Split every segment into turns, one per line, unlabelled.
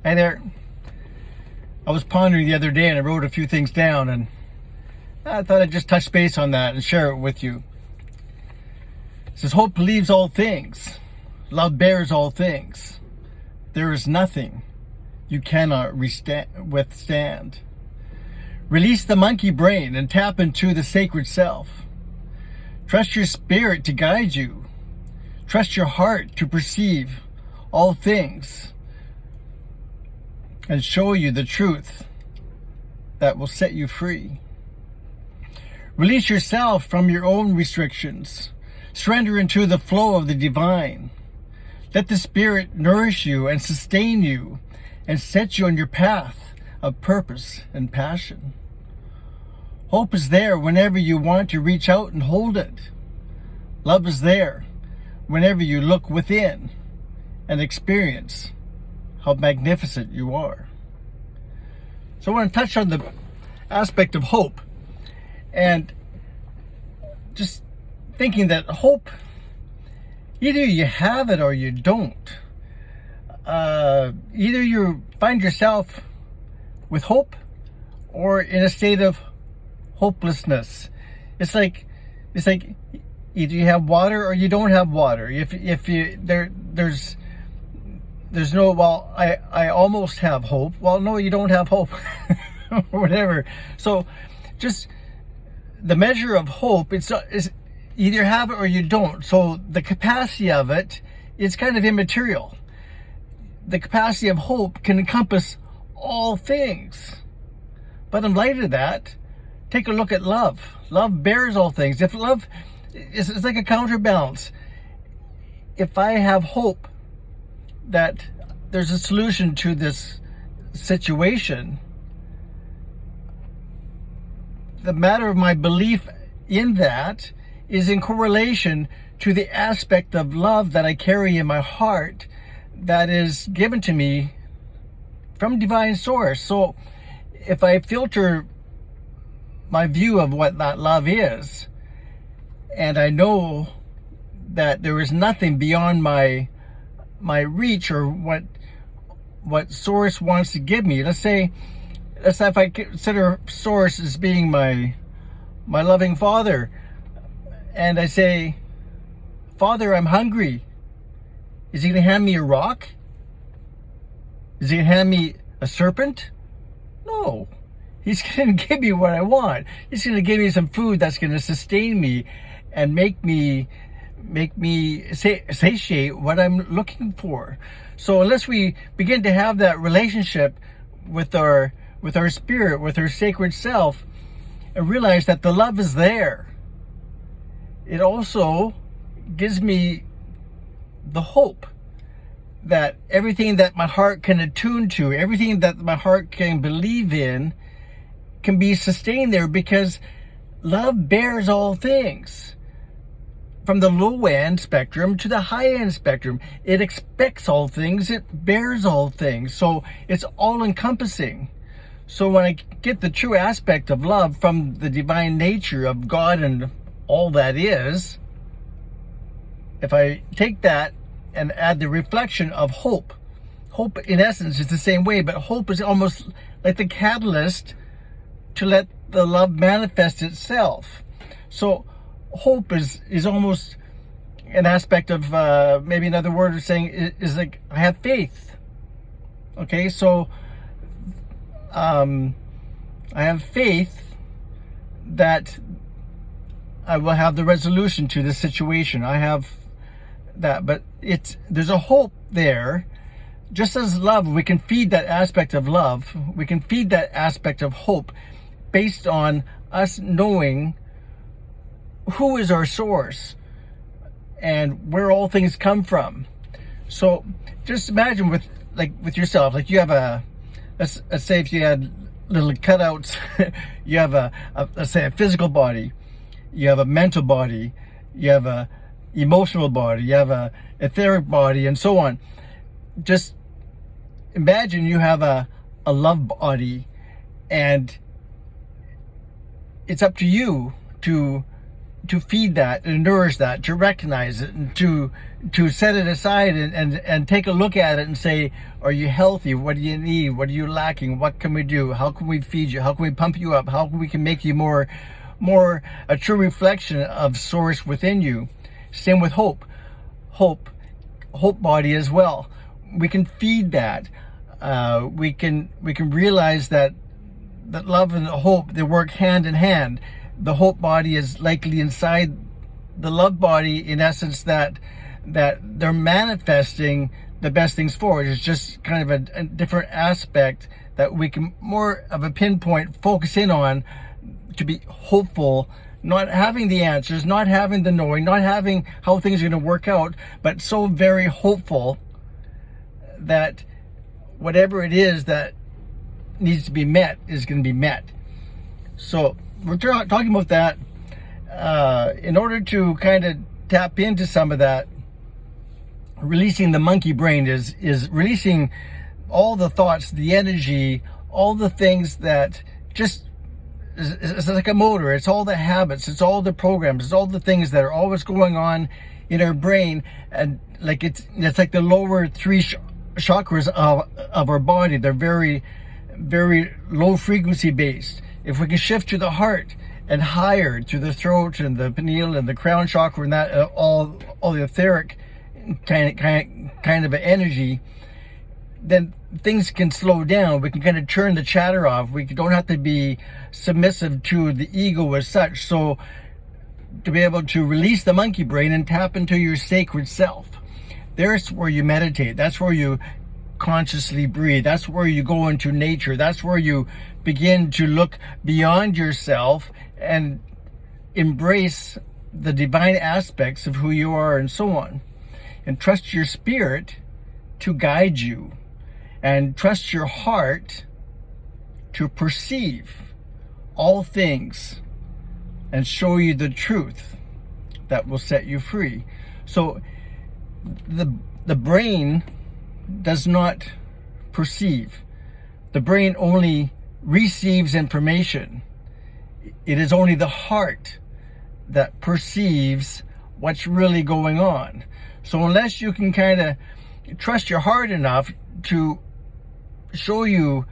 Hi there. I was pondering the other day and I wrote a few things down, and I thought I'd just touch base on that and share it with you. It says, hope believes all things. Love bears all things. There is nothing you cannot withstand. Release the monkey brain and tap into the sacred self. Trust your spirit to guide you. Trust your heart to perceive all things and show you the truth that will set you free. Release yourself from your own restrictions. Surrender into the flow of the divine. Let the Spirit nourish you and sustain you and set you on your path of purpose and passion. Hope is there whenever you want to reach out and hold it. Love is there whenever you look within and experience how magnificent you are. So I want to touch on the aspect of hope, and just thinking that hope, either you have it or you don't. Either you find yourself with hope or in a state of hopelessness. It's like either you have water or you don't have water. If you there's no, well, I almost have hope. Well, no, you don't have hope. Or whatever. So just the measure of hope, it's either have it or you don't. So the capacity of it is kind of immaterial. The capacity of hope can encompass all things. But in light of that, take a look at love. Love bears all things. If love is, it's like a counterbalance. If I have hope that there's a solution to this situation, the matter of my belief in that is in correlation to the aspect of love that I carry in my heart that is given to me from divine source. So if I filter my view of what that love is, and I know that there is nothing beyond my reach or what source wants to give me. Let's say if I consider source as being my loving Father, and I say, Father, I'm hungry. Is he going to hand me a rock? Is he going to hand me a serpent? No. He's going to give me what I want. He's going to give me some food that's going to sustain me and make me satiate what I'm looking for. So unless we begin to have that relationship with our spirit, with our sacred self, and realize that the love is there, it also gives me the hope that everything that my heart can attune to, everything that my heart can believe in, can be sustained there, because love bears all things. From the low end spectrum to the high end spectrum, it expects all things, it bears all things. So it's all encompassing. So when I get the true aspect of love from the divine nature of God and all that is, if I take that and add the reflection of hope, hope in essence is the same way, but hope is almost like the catalyst to let the love manifest itself. So hope is almost an aspect of, maybe another word of saying is like, I have faith. Okay, so I have faith that I will have the resolution to this situation. I have that, but there's a hope there. Just as love, we can feed that aspect of love. We can feed that aspect of hope based on us knowing who is our source and where all things come from. So just imagine with yourself, like you have let's say if you had little cutouts, you have let's say a physical body, you have a mental body, you have a emotional body, you have a etheric body, and so on. Just imagine you have a love body, and it's up to you to to feed that and nourish that, to recognize it, and to set it aside and take a look at it and say, are you healthy? What do you need? What are you lacking? What can we do? How can we feed you? How can we pump you up? How can we make you more a true reflection of source within you? Same with hope body as well. We can feed that. We can realize that love and hope, they work hand in hand. The hope body is likely inside the love body, in essence, that they're manifesting the best things forward. It's just kind of a different aspect that we can more of a pinpoint focus in on, to be hopeful, not having the answers, not having the knowing, not having how things are going to work out, but so very hopeful that whatever it is that needs to be met is going to be met. So we're talking about that in order to kind of tap into some of that. Releasing the monkey brain is releasing all the thoughts, the energy, all the things that just it's like a motor. It's all the habits, it's all the programs, it's all the things that are always going on in our brain, and like it's like the lower three chakras of our body. They're very, very low frequency based. If we can shift to the heart and higher to the throat and the pineal and the crown chakra and that all the etheric kind of energy, then things can slow down. We can kind of turn the chatter off. We don't have to be submissive to the ego as such. So to be able to release the monkey brain and tap into your sacred self, there's where you meditate. That's where you consciously breathe. That's where you go into nature. That's where you begin to look beyond yourself and embrace the divine aspects of who you are, and so on. And trust your spirit to guide you, and trust your heart to perceive all things and show you the truth that will set you free. So the brain does not perceive. The brain only receives information. It is only the heart that perceives what's really going on. So unless you can kind of trust your heart enough to show you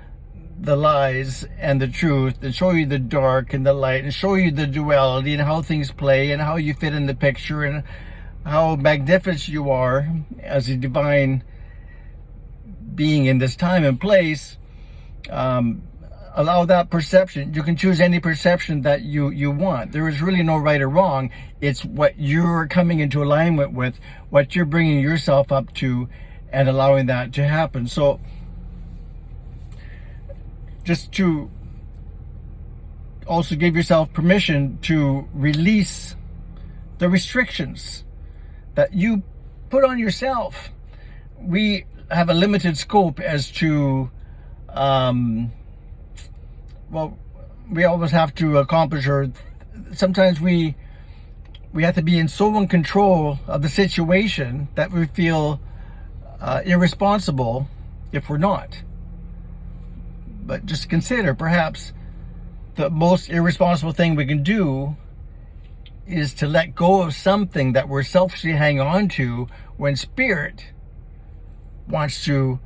the lies and the truth, and show you the dark and the light, and show you the duality and how things play and how you fit in the picture and how magnificent you are as a divine being in this time and place, allow that perception. You can choose any perception that you want. There is really no right or wrong. It's what you're coming into alignment with, what you're bringing yourself up to, and allowing that to happen. So just to also give yourself permission to release the restrictions that you put on yourself. We have a limited scope as to we always have to accomplish, or sometimes we have to be so in control of the situation that we feel irresponsible if we're not. But just consider, perhaps the most irresponsible thing we can do is to let go of something that we're selfishly hanging on to, when spirit wants to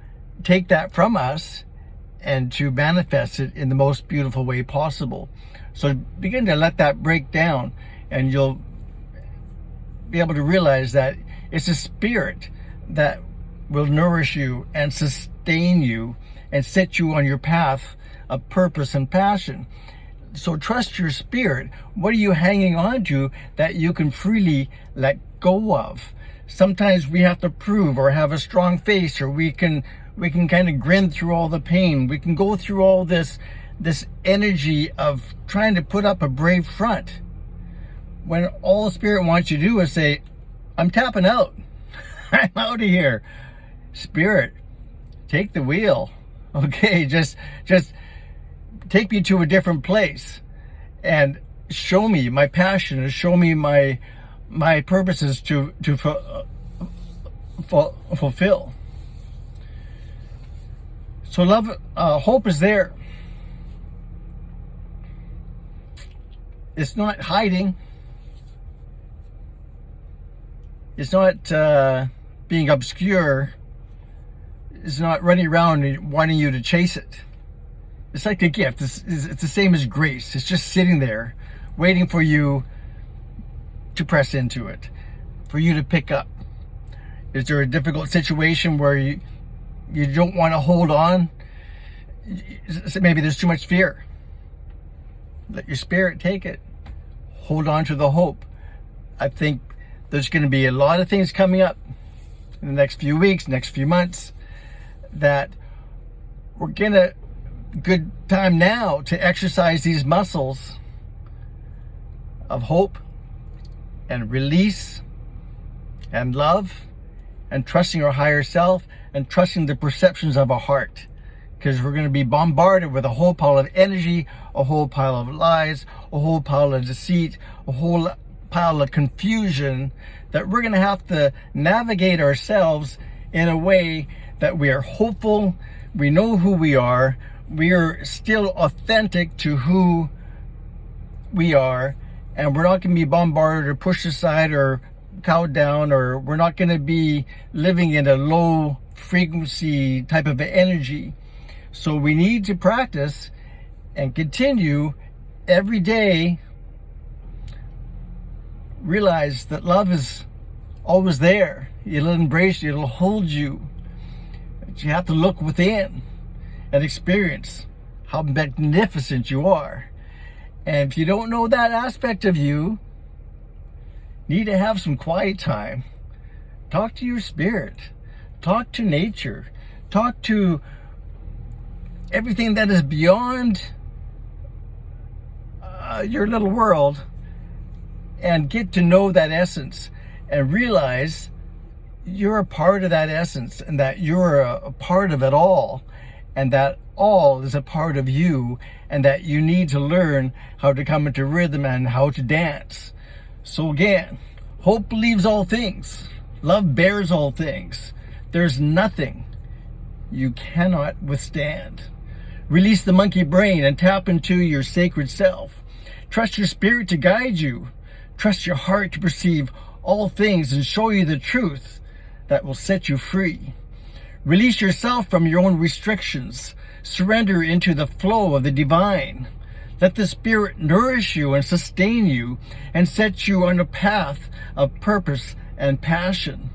take that from us and to manifest it in the most beautiful way possible. So begin to let that break down, and you'll be able to realize that it's a spirit that will nourish you and sustain you and set you on your path of purpose and passion. So trust your spirit. What are you hanging on to that you can freely let go of? Sometimes we have to prove or have a strong face, or we can kind of grin through all the pain. We can go through all this energy of trying to put up a brave front, when all the spirit wants you to do is say, I'm tapping out. I'm out of here. Spirit, take the wheel. Okay, just take me to a different place and show me my passion, and show me my purposes to fulfill. So love, hope is there. It's not hiding. It's not being obscure. It's not running around and wanting you to chase it. It's like a gift. It's the same as grace. It's just sitting there waiting for you to press into it, for you to pick up. Is there a difficult situation where you don't want to hold on? Maybe there's too much fear. Let your spirit take it. Hold on to the hope. I think there's going to be a lot of things coming up in the next few weeks, next few months, that we're going to, good time now to exercise these muscles of hope and release and love and trusting our higher self and trusting the perceptions of our heart. Because we're going to be bombarded with a whole pile of energy, a whole pile of lies, a whole pile of deceit, a whole pile of confusion that we're going to have to navigate ourselves in a way that we are hopeful, we know who we are still authentic to who we are, and we're not going to be bombarded or pushed aside or cowed down, or we're not going to be living in a low frequency type of energy. So we need to practice and continue every day. Realize that love is always there. It'll embrace you. It'll hold you. But you have to look within and experience how magnificent you are. And if you don't know that aspect of you, need to have some quiet time. Talk to your spirit. Talk to nature. Talk to everything that is beyond your little world, and get to know that essence and realize you're a part of that essence, and that you're a part of it all, and that all is a part of you, and that you need to learn how to come into rhythm and how to dance. So again, hope believes all things. Love bears all things. There's nothing you cannot withstand. Release the monkey brain and tap into your sacred self. Trust your spirit to guide you. Trust your heart to perceive all things and show you the truth that will set you free. Release yourself from your own restrictions. Surrender into the flow of the divine. Let the Spirit nourish you and sustain you and set you on a path of purpose and passion.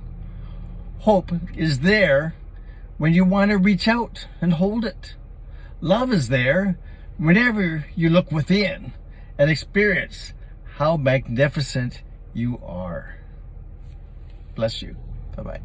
Hope is there when you want to reach out and hold it. Love is there whenever you look within and experience how magnificent you are. Bless you. Bye-bye.